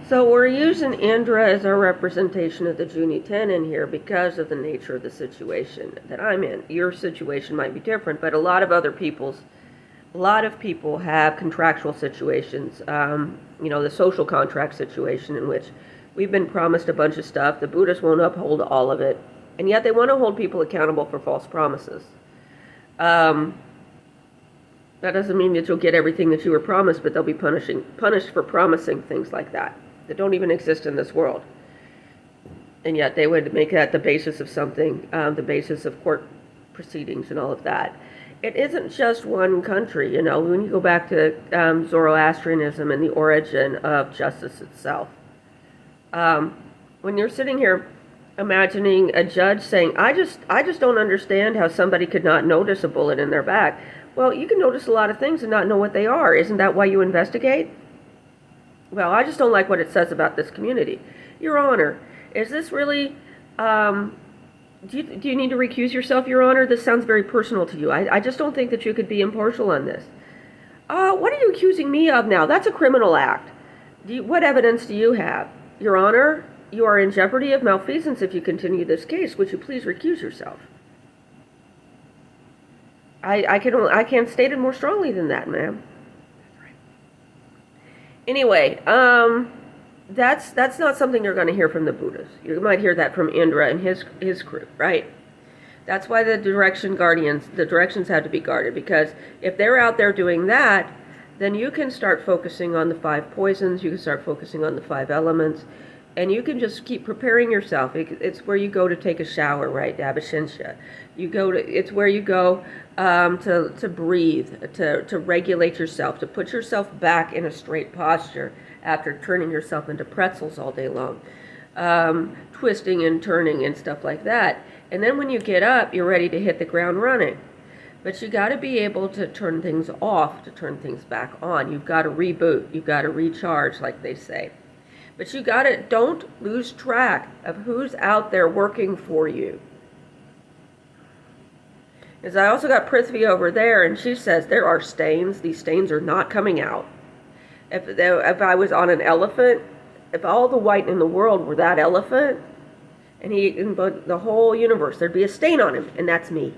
So we're using Indra as our representation of the Junie 10 in here because of the nature of the situation that I'm in. Your situation might be different, but a lot of people have contractual situations. The social contract situation in which we've been promised a bunch of stuff. The Buddhists won't uphold all of it, and yet they want to hold people accountable for false promises. That doesn't mean that you'll get everything that you were promised, but they'll be punished for promising things like that don't even exist in this world. And yet they would make that the basis of something, the basis of court proceedings and all of that. It isn't just one country, when you go back to Zoroastrianism and the origin of justice itself. When you're sitting here imagining a judge saying, I just don't understand how somebody could not notice a bullet in their back. Well, you can notice a lot of things and not know what they are. Isn't that why you investigate? Well, I just don't like what it says about this community. Your Honor, is this really, do you need to recuse yourself, Your Honor? This sounds very personal to you. I just don't think that you could be impartial on this. What are you accusing me of now? That's a criminal act. What evidence do you have? Your Honor, you are in jeopardy of malfeasance if you continue this case. Would you please recuse yourself? I can't state it more strongly than that, ma'am. Anyway, that's not something you're going to hear from the Buddhists. You might hear that from Indra and his crew, right? That's why the directions have to be guarded, because if they're out there doing that, then you can start focusing on the 5 poisons, you can start focusing on the 5 elements, and you can just keep preparing yourself. It's where you go to take a shower, right? Abhishinsha. It's where you go to breathe, to regulate yourself, to put yourself back in a straight posture after turning yourself into pretzels all day long, twisting and turning and stuff like that. And then when you get up, you're ready to hit the ground running. But you got to be able to turn things off to turn things back on. You've got to reboot. You've got to recharge, like they say. But don't lose track of who's out there working for you. Because I also got Prithvi over there, and she says there are stains. These stains are not coming out. If I was on an elephant, if all the white in the world were that elephant, and the whole universe, there'd be a stain on him, and that's me.